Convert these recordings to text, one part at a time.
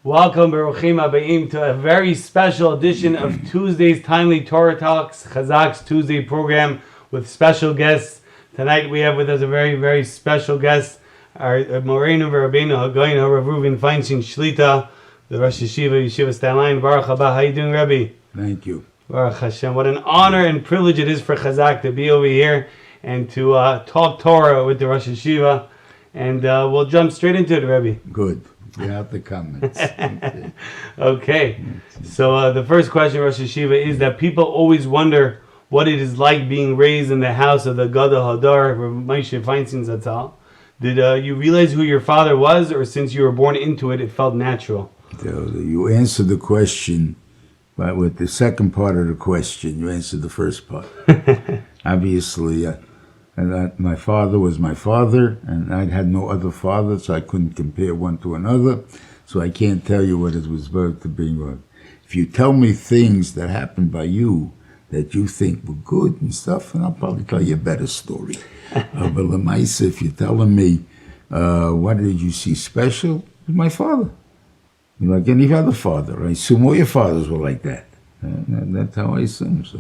Welcome, Baruchim Abayim, to a very special edition of Tuesday's Timely Torah Talks, Chazaq's Tuesday program with special guests. Tonight we have with us a very, very special guest, our Moreinu Rabbeinu Hagoyin Reuven Feinstein Shlita, the Rosh HaYeshiva Staten Island. Baruch haba. How you doing, Rebbe? Thank you. Baruch Hashem. What an honor and privilege it is for Chazaq to be over here and to talk Torah with the Rosh HaYeshiva. And we'll jump straight into it, Rebbe. Good. Without the comments. Okay. So the first question, Rosh HaYeshiva, is that people always wonder what it is like being raised in the house of the Gadol Hadar, Moshe Feinstein Zatzal. Did you realize who your father was, or since you were born into it, it felt natural? So you answered the question, but with the second part of the question, you answered the first part. Obviously, my father was my father, and I had no other father, so I couldn't compare one to another. So I can't tell you what it was worth to be. If you tell me things that happened by you that you think were good and stuff, and I'll probably tell you a better story. But Lamaisa, if you're telling me what did you see special, it was my father. Like any other father. I assume all your fathers were like that. That's how I assume so.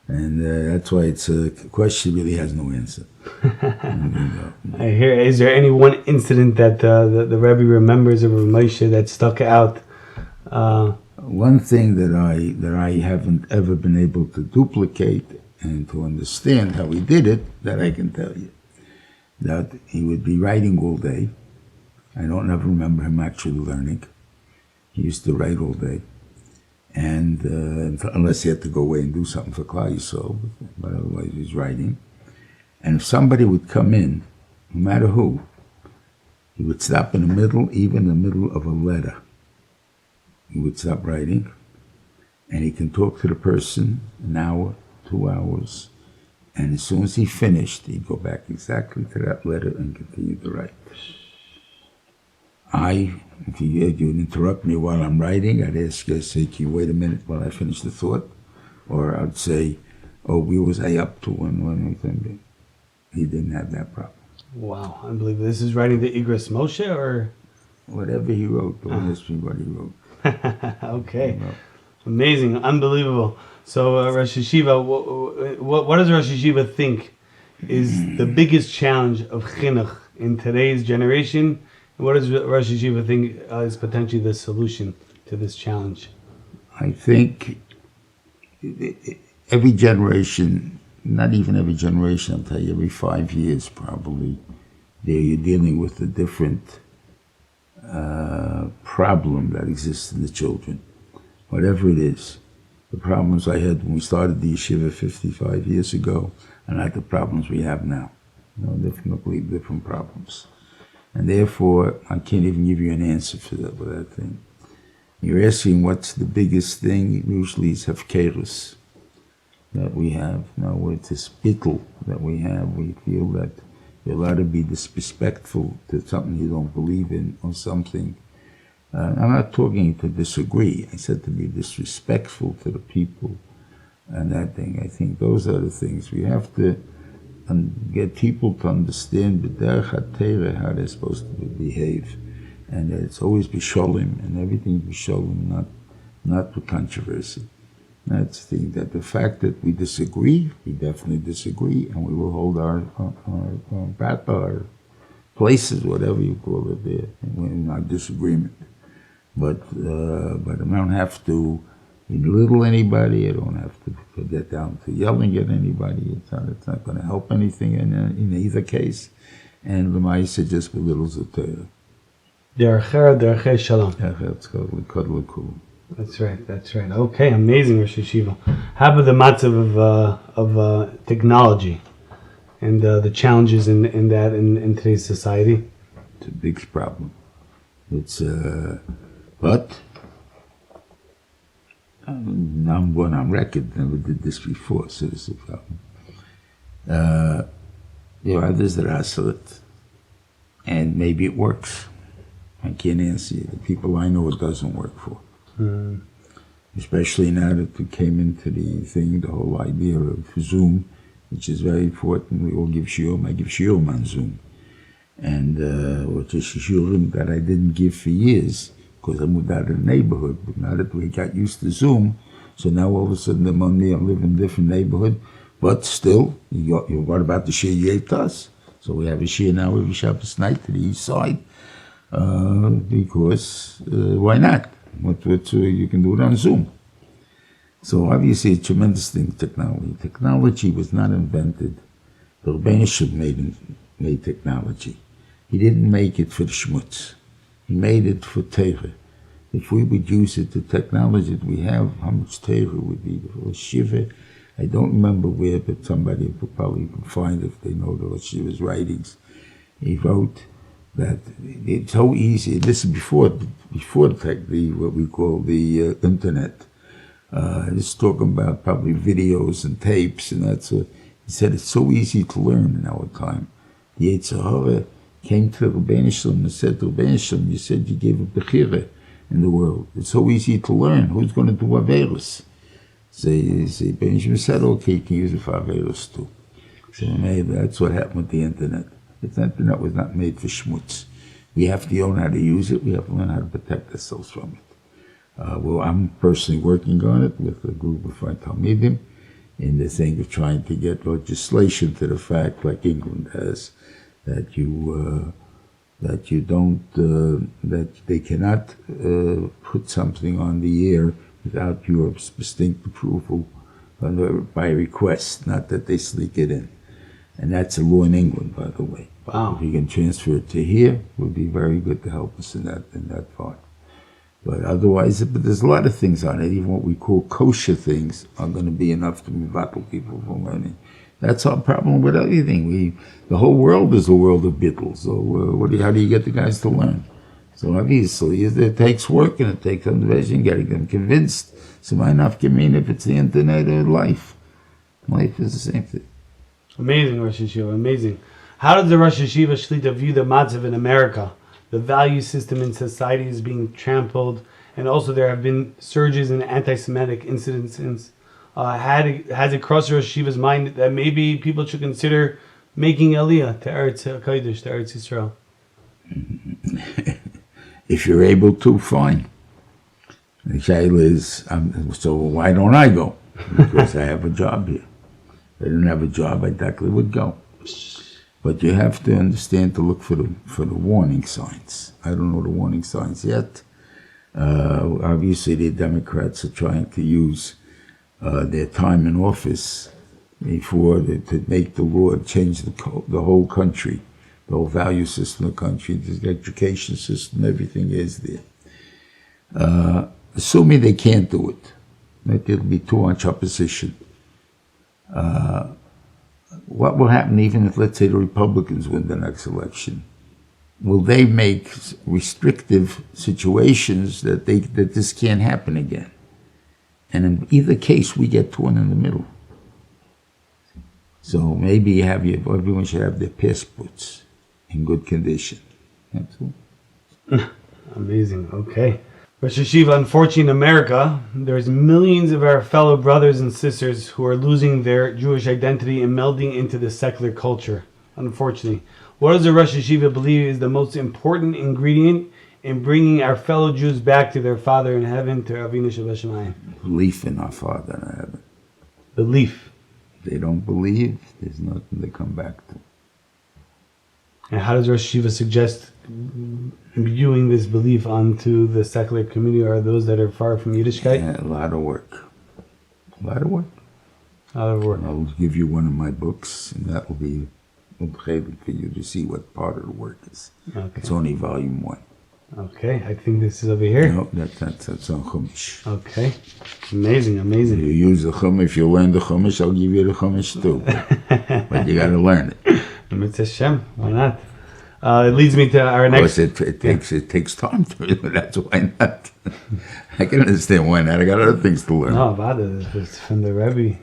And that's why it's a question really has no answer. I hear. Is there any one incident that the Rebbe remembers of Moshe that stuck out? One thing that I haven't ever been able to duplicate and to understand how he did it, that I can tell you. That he would be writing all day. I don't ever remember him actually learning. He used to write all day. And unless he had to go away and do something for Klal Yisrael, but otherwise he's writing. And if somebody would come in, no matter who, he would stop in the middle, even in the middle of a letter. He would stop writing, and he can talk to the person an hour, 2 hours, and as soon as he finished, he'd go back exactly to that letter and continue to write. If you'd interrupt me while I'm writing, I'd ask you, say, can you wait a minute while I finish the thought? Or I'd say, oh, where was I up to when we think? He didn't have that problem. Wow, unbelievable. This is writing the Igros Moshe, or? Whatever he wrote, don't ask me what he wrote. Okay. Amazing, unbelievable. So Rosh HaYeshiva, what does Rosh HaYeshiva think is the biggest challenge of chinuch in today's generation? And what does Rosh HaYeshiva think is potentially the solution to this challenge? I think every generation, not even every generation, I'll tell you, every 5 years probably, you're dealing with a different problem that exists in the children. Whatever it is. The problems I had when we started the yeshiva 55 years ago are not the problems we have now. Definitely different problems. And therefore, I can't even give you an answer for that thing. You're asking what's the biggest thing, usually it's hefkerus that we have. No, it's this bittul that we have. We feel that you're allowed to be disrespectful to something you don't believe in or something. I'm not talking to disagree. I said to be disrespectful to the people and that thing. I think those are the things. We have to get people to understand b'derech haTorah how they're supposed to behave. And that it's always b'sholem, and everything b'sholem, not with controversy. That's the thing, that the fact that we disagree, we definitely disagree, and we will hold our places, whatever you call it there, in our disagreement. But I don't have to belittle anybody. I don't have to get down to yelling at anybody. It's not going to help anything in either case. And the Ma'aseh just belittles the Torah. Derech shalom. That's right. Okay, amazing, Rosh HaYeshiva. How about the matzav of technology and the challenges in that in today's society? It's a big problem. It's but I'm going on record. Never did this before, so this is a problem. There are others that are it, and maybe it works. I can't answer you. The people I know it doesn't work for. Especially now that we came into the thing, the whole idea of Zoom, which is very important. We all give shiurim. I give shiurim on Zoom. And which is shiurim that I didn't give for years because I moved out of the neighborhood. But now that we got used to Zoom, so now all of a sudden I'm on there, I live in a different neighborhood. But still, what about the shir you gave to us? So we have a shir now every Shabbos night to the east side, because why not? You can do it on Zoom. So obviously a tremendous thing, technology. Technology was not invented. The Rebbeinu Shem made technology. He didn't make it for the schmutz. He made it for Torah. If we would use it, the technology that we have, how much Torah would be for Shiva? I don't remember where, but somebody could probably find if they know the Rosh Shiva's writings. He wrote that it's so easy. This is before what we call the internet. He's talking about probably videos and tapes, and that's he said it's so easy to learn in our time. The Yetzer Hara came to Rebbeinu Shem and said to Rebbeinu Shem, you said you gave a bechira in the world. It's so easy to learn. Who's going to do Averos? So Rebbeinu Shem said, okay, you can use it for Averos too. So that's what happened with the internet. The internet was not made for schmutz. We have to learn how to use it. We have to learn how to protect ourselves from it. Well, I'm personally working on it with a group of Talmidim in the thing of trying to get legislation to the fact, like England has, that they cannot put something on the air without your distinct approval by request, not that they sneak it in. And that's a law in England, by the way. Wow. If you can transfer it to here, it would be very good to help us in that part. But otherwise, but there's a lot of things on it. Even what we call kosher things are going to be enough to mevatel people from learning. That's our problem with everything. The whole world is a world of bittul. So how do you get the guys to learn? So obviously, it takes work and it takes motivation, getting them convinced. So why not give me if it's the internet or life? Life is the same thing. Amazing, Rosh Yeshiva, amazing. How does the Rosh Yeshiva Shlita view the matzav in America? The value system in society is being trampled, and also there have been surges in anti-Semitic incidents. Has it crossed Rosh Yeshiva's mind that maybe people should consider making Aliyah to Eretz HaKodesh, to Eretz Yisrael? If you're able to, fine. The shayla is, so why don't I go? Because I have a job here. If I didn't have a job, I definitely would go. But you have to understand to look for the warning signs. I don't know the warning signs yet. Obviously, the Democrats are trying to use their time in office to make the law change the whole country, the whole value system of the country, the education system, everything is there. Assuming they can't do it, that there'll be too much opposition. What will happen even if, let's say, the Republicans win the next election? Will they make restrictive situations that this can't happen again? And in either case, we get torn in the middle. So maybe everyone should have their passports in good condition. That's all. Amazing. Okay. Rosh Yeshiva, unfortunately in America, there's millions of our fellow brothers and sisters who are losing their Jewish identity and melding into the secular culture. Unfortunately. What does the Rosh Yeshiva believe is the most important ingredient in bringing our fellow Jews back to their Father in heaven, to Avinu Shebashamayim? Belief in our Father in heaven. Belief. If they don't believe, there's nothing to come back to. And how does Rosh Yeshiva suggest imbuing this belief onto the secular community, or those that are far from Yiddishkeit? Yeah, a lot of work. A lot of work. A lot of work. I'll give you one of my books, and that will be for you to see what part of the work is. Okay. It's only volume 1. Okay, I think this is over here. No, that's on Chumash. Okay, amazing. You use the Chumash. If you learn the Chumash, I'll give you the Chumash too. But you got to learn it. Mitzvah Shem, why not? It leads me to our next... Of course, it takes time to do. That's why not. I can understand why not. I got other things to learn. No, about it. It's from the Rebbe.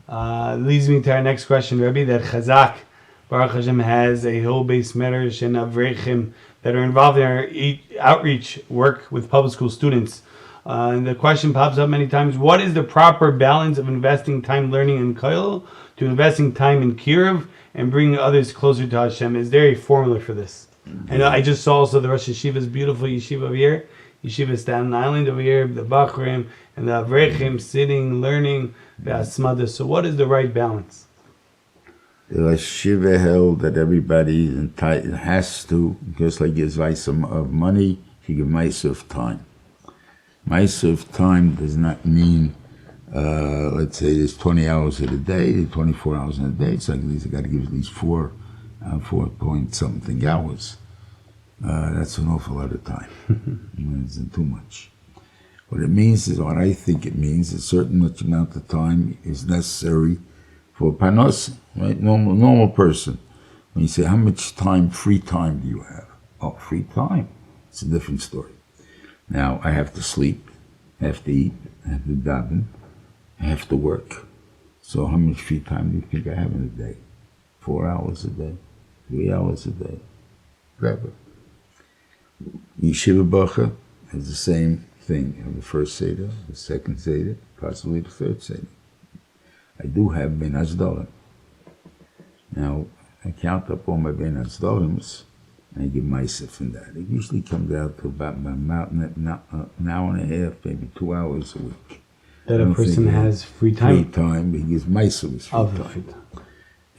It leads me to our next question, Rebbe, that Chazaq, Baruch Hashem, has a whole-based medrash and Avrechim that are involved in our outreach work with public school students. And the question pops up many times, what is the proper balance of investing time learning in Koil to investing time in Kiruv and bringing others closer to Hashem? Is there a formula for this? I know I just saw also the Rosh Yeshiva's beautiful yeshiva over here. Yeshiva Staten Island over here, the Bachrim and the Avrechim sitting, learning, the Asmada. So what is the right balance? The HaYeshiva held that everybody has to, just like gives Maisa of money, he gives Maisa of time. Maisa of time does not mean, let's say there's 20 hours in a day, 24 hours in a day. It's like at least you got to give at least 4 point something hours. That's an awful lot of time. It's too much. What it means is, what I think it means, a certain much amount of time is necessary for panos, right? Normal person. When you say, how much time, free time do you have? Oh, free time. It's a different story. Now, I have to sleep, I have to eat, I have to daven, I have to work. So how much free time do you think I have in a day? 4 hours a day, 3 hours a day, whatever. Yeshiva Bacha has the same thing. You have the first Seder, the second Seder, possibly the third Seder. I do have Ben Azdalim. Now, I count up all my Ben Azdalims, and I give Maisa from that. It usually comes out to about an hour and a half, maybe 2 hours a week. That a person has free time? Free time, he gives Maisa with free time.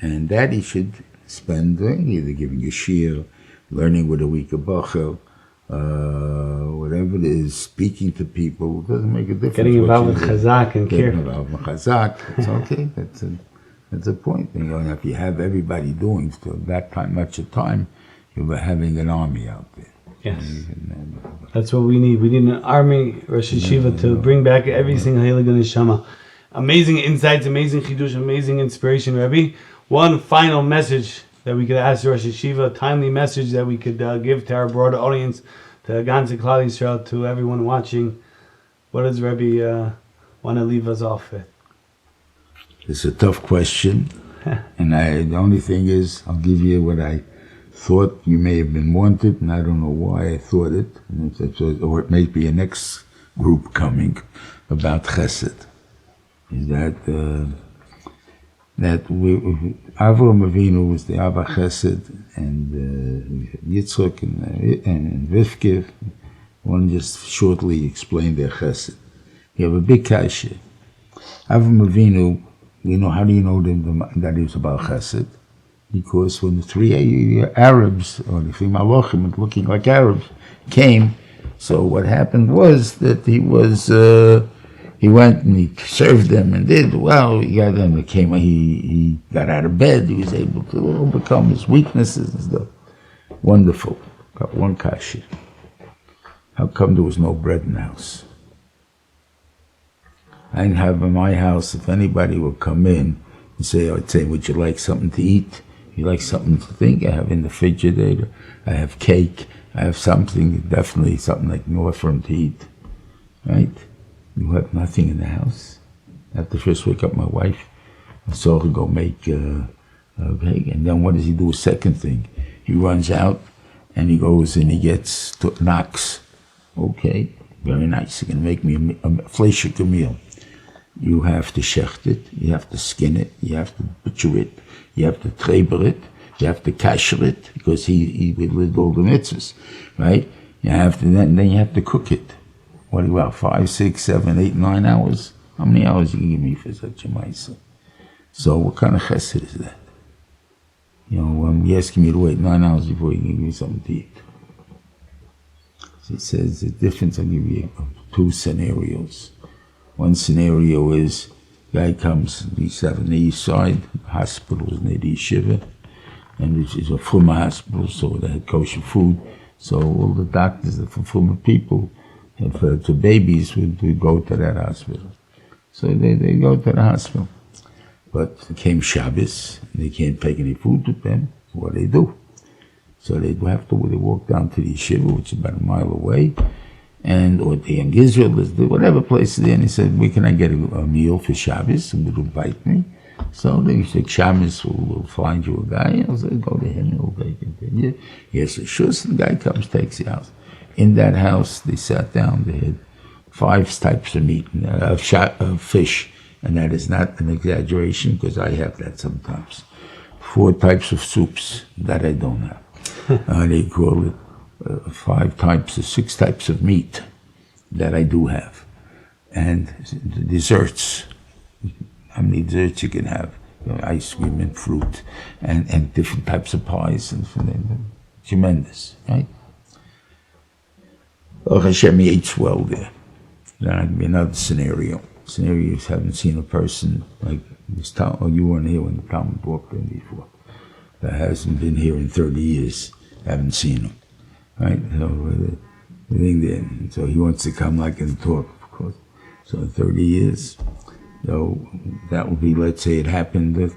And that he should spend doing, either giving a shir, learning with a week of Bacha, whatever it is, speaking to people, it doesn't make a difference. Getting involved with Chazaq and care. Getting involved with Chazaq, it's okay. That's a point. You know, if you have everybody doing for that time, much of time, you'll be having an army out there. Yes. That's what we need. We need an army, Rosh Yeshiva, to bring back every single Heilig and Neshama. Amazing insights, amazing chidush, amazing inspiration, Rabbi. One final message that we could ask Rosh Yeshiva, a timely message that we could give to our broader audience, to Ganze Klal Yisrael, to everyone watching. What does Rabbi want to leave us off with? It's a tough question, and the only thing is, I'll give you what I thought you may have been wanted, and I don't know why I thought it, or it may be a next group coming about Chesed. Is that Avraham Avinu was the Abba Chesed, and Yitzchak and Rivka. I want to just shortly explain their Chesed. You have a big kasha. Avraham Avinu, how do you know that he was about Chesed? Because when the 3 Arabs, or the 3 Malachim, looking like Arabs, came, so what happened was that he went and he served them and did well. He got them. He got out of bed. He was able to overcome his weaknesses and stuff. Wonderful. Got one kasha. How come there was no bread in the house? I didn't have in my house, if anybody would come in and say, I'd say, would you like something to eat? You like something to think? I have in the refrigerator. I have cake. I have something, definitely something I can offer him to eat. Right? You have nothing in the house. I have to first wake up my wife. I saw her go make cake. And then what does he do? Second thing, he runs out and he goes and he knocks. Okay, very nice. You're going to make me a fleishik meal. You have to shecht it, you have to skin it, you have to butcher it, you have to treber it, you have to kasher it, because he lived all the mitzvahs, right? You have to, then you have to cook it. What do you have, 5, 6, 7, 8, 9 hours? How many hours you can give me for such a maisa? So what kind of chesed is that? You're asking me to wait 9 hours before you can give me something to eat. So it says the difference, I'll give you 2 scenarios. One scenario is, guy comes, he's on the east side, the hospital is near the yeshiva, and it's a former hospital, so they had kosher food, so all the doctors, the former people, to babies would go to that hospital. So they go to the hospital. But it came Shabbos, and they can't take any food with them, so what do? So they walk down to the yeshiva, which is about a mile away, or the young Israel, whatever place there, and he said, where can I get a meal for Shabbos? And would invite me. So they said, Shabbos will find you a guy. I said, go to him, he'll take it. Yes, a shus, the guy comes, takes the house. In that house, they sat down, they had 5 types of meat, of fish, and that is not an exaggeration, because I have that sometimes. 4 types of soups, that I don't have. They call it 5 types or 6 types of meat that I do have. And the desserts, how many desserts you can have, ice cream and fruit, and different types of pies, and tremendous, right? Oh, Hashem eats well there. Then I'd be another scenario. Scenarios haven't seen a person like this town, or you weren't here when the Talmud walked in before. That hasn't been here in 30 years, haven't seen him, right? So the thing there, so he wants to come like and talk, of course. So in 30 years, so that will be, let's say it happened that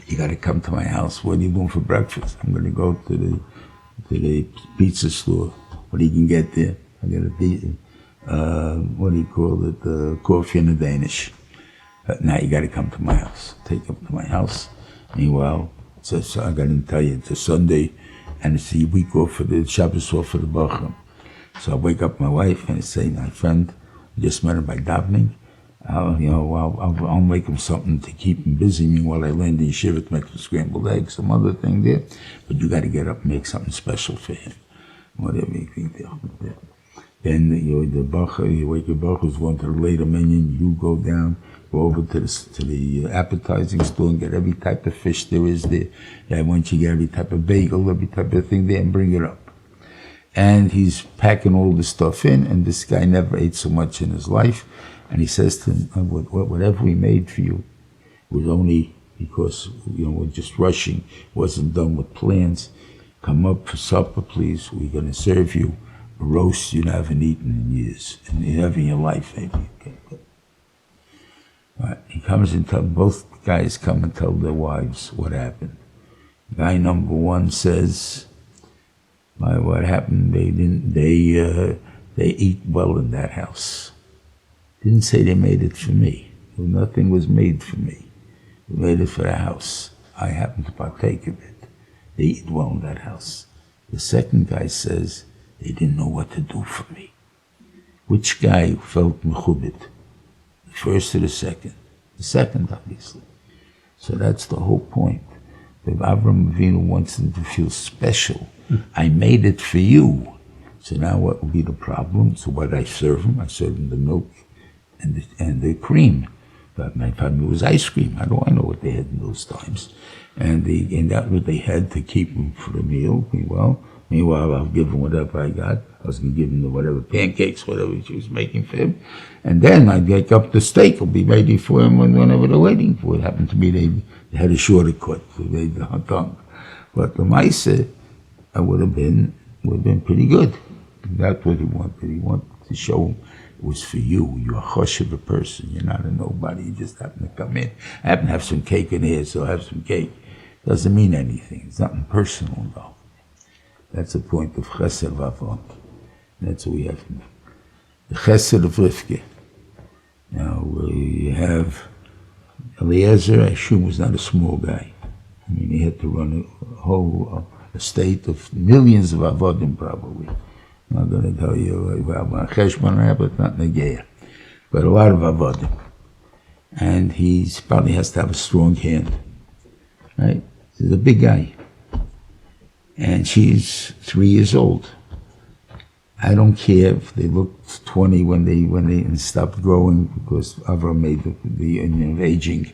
you got to come to my house. What are you doing for breakfast? I'm going to go to the pizza store. What do you can get there? I got what do you call it? Coffee and a Danish. Now you got to come to my house. Take him to my house. Meanwhile, so I got to tell you, it's a Sunday, and it's the week off for the Shabbos off for the Bachram. So I wake up my wife and I say, my friend, I just met him by davening. I'll make him something to keep him busy. Meanwhile, I land in yeshiva to make some scrambled eggs, some other thing there. But you got to get up and make something special for him. Whatever you think there. Then the bacher, you wake your bacher who's going to the later menu. You go down, go over to the appetizing store and get every type of fish there is there. And once you get every type of bagel, every type of thing there, and bring it up. And he's packing all the stuff in, and this guy never ate so much in his life. And he says to him, whatever we made for you was only because, we're just rushing, wasn't done with plans. Come up for supper, please. We're going to serve you a roast you haven't eaten in years, and you have in your life, maybe. Okay, good. All right. He comes and both guys come and tell their wives what happened. Guy number 1 says, what happened? They eat well in that house. Didn't say they made it for me. Nothing was made for me. They made it for the house. I happen to partake of it. They eat well in that house. The second guy says they didn't know what to do for me. Which guy felt mechubit? The first or the second? The second, obviously. So that's the whole point. If Avraham Avinu wants them to feel special, I made it for you. So now what will be the problem? So what I serve them? I serve them the milk and the cream. But my family was ice cream. How do I know what they had in those times? And that what they had to keep them for the meal. Meanwhile, I'll give them whatever I got. I was going to give them whatever pancakes, whatever she was making for him. And then I'd make up the steak. It'll be ready for him whenever they're waiting for it. Happened to be they had a shorter cut. So they made the hot dog. But the Maisa, I would have been pretty good. That's what he wanted. He wanted to show him it was for you. You're a HaYeshiva person. You're not a nobody. You just happen to come in. I happen to have some cake in here, so I have some cake. Doesn't mean anything. It's nothing personal involved. That's the point of Chesed Vavon. That's what we have. The Chesed of Rivka. Now, you have Eliezer. I assume was not a small guy. I mean, he had to run a whole estate of millions of avodim, probably. I'm not going to tell you about Cheshbon, but not Negeah. But a lot of avodim. And he probably has to have a strong hand. Right? He's a big guy. And she's 3 years old. I don't care if they looked 20 when they stopped growing because Avram made the union of aging.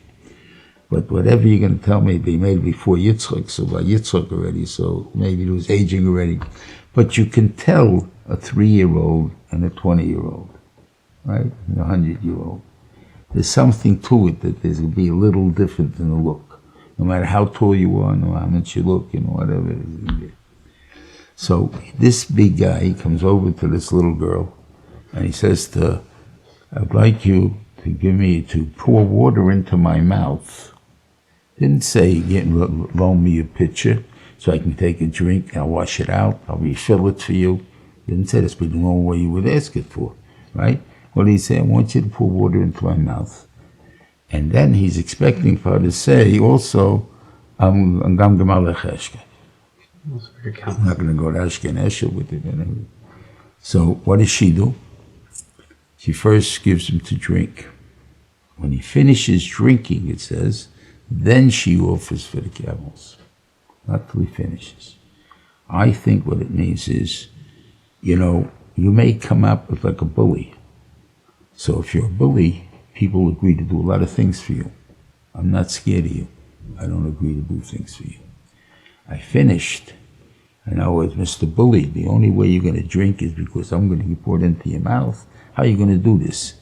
But whatever you're going to tell me, they made it before Yitzchak, so by Yitzchak already, so maybe it was aging already. But you can tell a 3-year-old and a 20-year-old, right? And a 100-year-old. There's something to it that there's going to be a little different in the look. No matter how tall you are, no matter how much you look, whatever it is. So this big guy, he comes over to this little girl, and he says to her, I'd like you to pour water into my mouth. Didn't say, loan me a pitcher so I can take a drink, I'll wash it out, I'll refill it for you. Didn't say this, but the normal way you would ask it for, right? What did he say? I want you to pour water into my mouth. And then he's expecting for her to say also, I'm not going to go to Ashken Esher with it. So what does she do? She first gives him to drink. When he finishes drinking, it says, then she offers for the camels. Not till he finishes. I think what it means is, you may come up with like a bully. So if you're a bully, people agree to do a lot of things for you. I'm not scared of you. I don't agree to do things for you. I finished. And I was Mr. Bully. The only way you're going to drink is because I'm going to pour it into your mouth. How are you going to do this?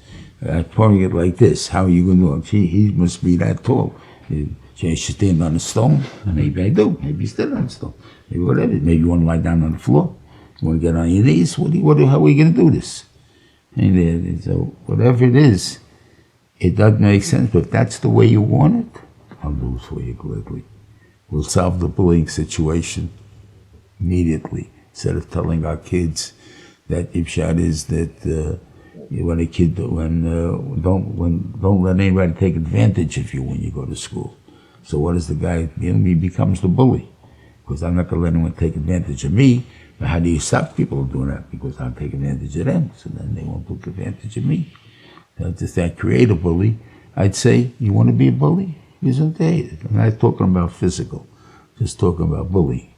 Pouring it like this. How are you going to do it? Gee, he must be that tall. You should stand on a stone. Maybe I do. Maybe you stand on a stone. Maybe whatever. Maybe you want to lie down on the floor. You want to get on your knees. How are we going to do this? And so whatever it is, it doesn't make sense. But if that's the way you want it, I'll do it for you gladly. We'll solve the bullying situation immediately, instead of telling our kids that Ibshad is that when a kid don't let anybody take advantage of you when you go to school. So what is the guy? He becomes the bully, because I'm not going to let anyone take advantage of me. But how do you stop people from doing that? Because I'll take advantage of them, so then they won't take advantage of me. If that create a bully, I'd say, you want to be a bully? Isn't it? I'm not talking about physical, just talking about bullying.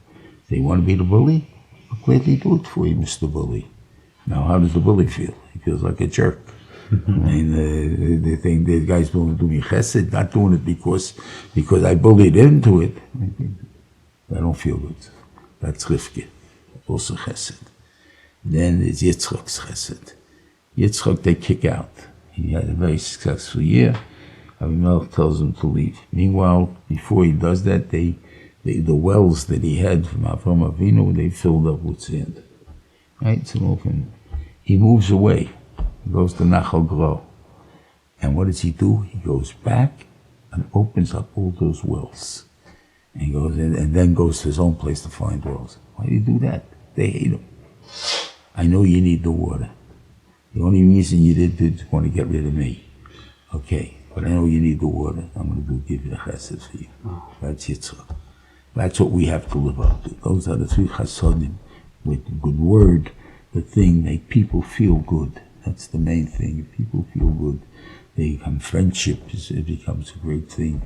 They want to be the bully? I'll gladly do it for you, Mr. Bully. Now, how does the bully feel? He feels like a jerk. And they think the guy's willing to do me chesed, not doing it because I bullied into it. I don't feel good. That's Rivke, also chesed. Then there's Yitzchak's chesed. Yitzchak, they kick out. He had a very successful year. Avimelech tells him to leave. Meanwhile, before he does that, the wells that he had from Avram Avinu, they filled up with sand. Right? So he moves away. He goes to Nachal Gro. And what does he do? He goes back and opens up all those wells. And he goes in, and then goes to his own place to find wells. Why do you do that? They hate him. I know you need the water. The only reason you did it is want to get rid of me. Okay, but I know you need the water. I'm going to give you the chesed for you. That's Yitzchak. That's what we have to live up to. Those are the three chasodim. With good word, the thing, make people feel good. That's the main thing. If people feel good, they become friendship. It becomes a great thing.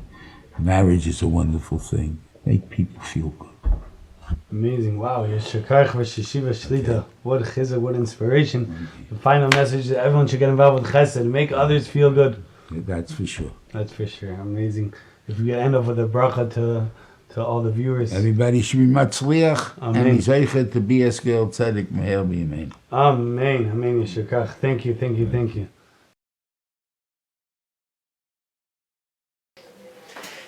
Marriage is a wonderful thing. Make people feel good. Amazing. Wow. Yeshakach v'shishiva shlita. What chizuk, what inspiration. The final message that everyone should get involved with chesed. Make others feel good. That's for sure. That's for sure. Amazing. If we could end up with a bracha to all the viewers. Everybody should be matzliach. Amen. And zeichet to be eskel tzedek meher b'yamein. Amen. Amen. Yeshakach. Thank you. Thank you. Thank you.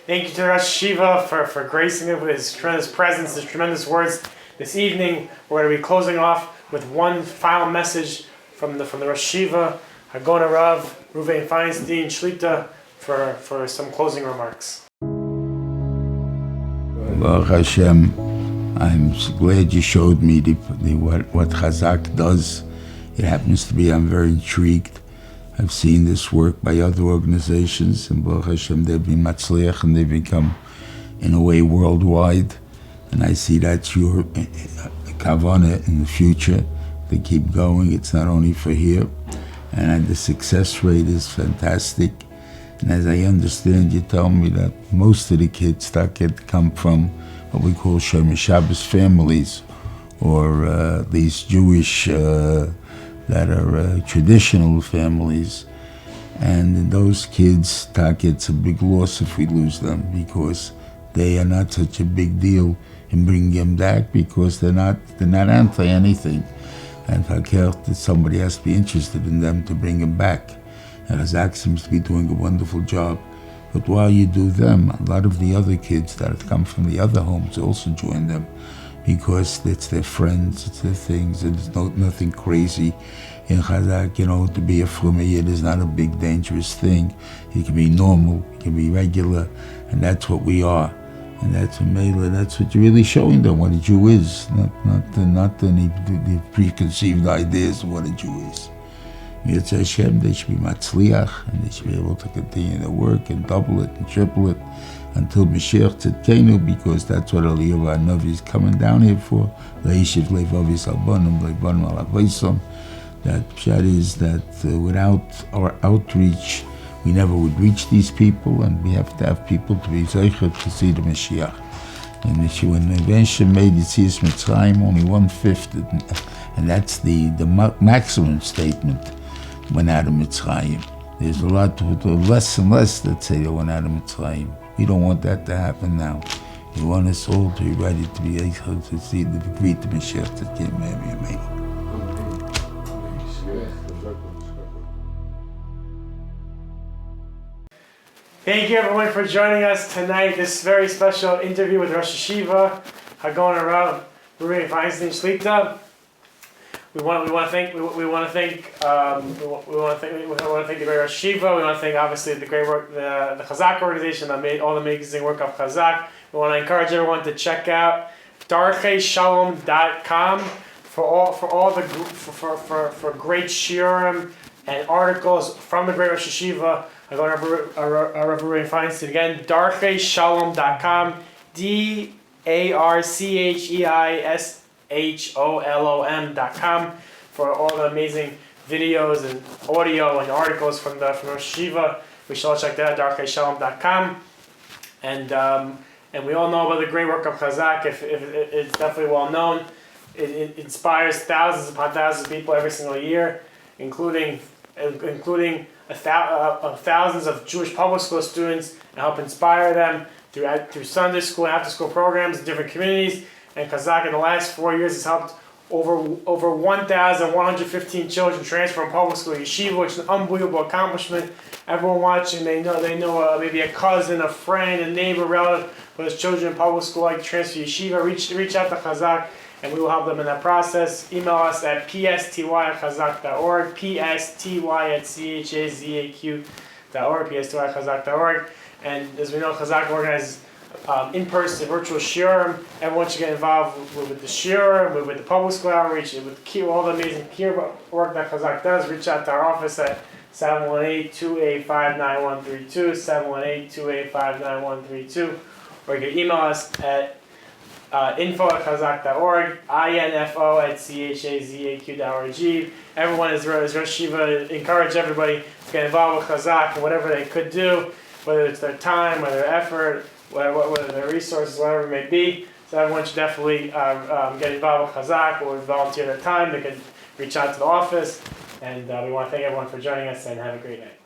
Thank you to Rosh HaYeshiva for gracing it with his tremendous presence, his tremendous words. This evening, we're going to be closing off with one final message from the Rosh HaYeshiva, Hagona Rav, Reuven Feinstein, Shlita, for some closing remarks. Baruch Hashem, I'm glad you showed me what Chazaq does. It happens to be, I'm very intrigued. I've seen this work by other organizations, and Baruch Hashem, they've been matzliach, and they've become, in a way, worldwide. And I see that's your kavanah in the future. They keep going. It's not only for here. And the success rate is fantastic. And as I understand, you tell me that most of the kids come from what we call Shomer Shabbos families, or these Jewish that are traditional families, and those kids, it's a big loss if we lose them, because they are not such a big deal in bringing them back, because they're not anti anything, and that somebody has to be interested in them to bring them back. And Chazaq seems to be doing a wonderful job. But while you do them, a lot of the other kids that have come from the other homes also join them, because it's their friends, it's their things, and there's nothing crazy in Chazaq. To be a Frum Yid is not a big dangerous thing. It can be normal, it can be regular, and that's what we are. And that's what you're really showing them, what a Jew is, not any the preconceived ideas of what a Jew is. Mitzvah Hashem, they should be matzliach, and they should be able to continue their work and double it and triple it until Mashiach Tzidkenu, because that's what Aliyah Navi is coming down here for. Leishiv levavis albanim levanim alavaisom. That pshat is that without our outreach, we never would reach these people, and we have to have people to be zeichet to see the Mashiach. When the Invention made Yetzias Mitzrayim, only 1/5, and that's the maximum statement, went out of Mitzrayim. There's a lot, less and less that say they went out of Mitzrayim. We don't want that to happen now. We want us all to be ready to be able to see the greet the Mashiach that came Amen. Thank you everyone for joining us tonight. This very special interview with Rosh HaYeshiva, Hagon Rav Reuven Feinstein Shlita. We want to thank the great Rosh HaYeshiva. We want to thank obviously the great work the Chazaq organization that made all the amazing work of Chazaq. We want to encourage everyone to check out darcheshalom.com for great shiurim and articles from the great Rosh HaYeshiva. I'm going to Rav Reuven Feinstein again. darcheshalom.com, DARCHEISHOLOM.com for all the amazing videos and audio and articles from Rosh HaYeshiva. We should all check that out. darcheshalom.com, and we all know about the great work of Chazaq. If it's definitely well known. It inspires thousands upon thousands of people every single year, including thousands of Jewish public school students, and help inspire them through Sunday school and after school programs in different communities. And Chazaq in the last 4 years has helped over 1,115 children transfer from public school to yeshiva, which is an unbelievable accomplishment. Everyone watching, they know maybe a cousin, a friend, a neighbor, relative who has children in public school like to transfer to yeshiva. Reach out to Chazaq, and we will help them in that process. Email us at psty@chazaq.org, psty@chazaq.org, psty@chazaq.org. And as we know, Chazaq organizes in-person virtual shiurim. Everyone should get involved with the shiurim, with the public school outreach, with all the amazing work that Chazaq does. Reach out to our office at 718-285-9132, 718-285-9132, or you can email us at info@chazaq.org, info@chazaq.org. Everyone is Rosh HaYeshiva. Encourage everybody to get involved with Chazaq and whatever they could do, whether it's their time, whether their effort, whether their resources, whatever it may be. So everyone should definitely get involved with Chazaq or volunteer their time. They can reach out to the office. And we want to thank everyone for joining us, and have a great night.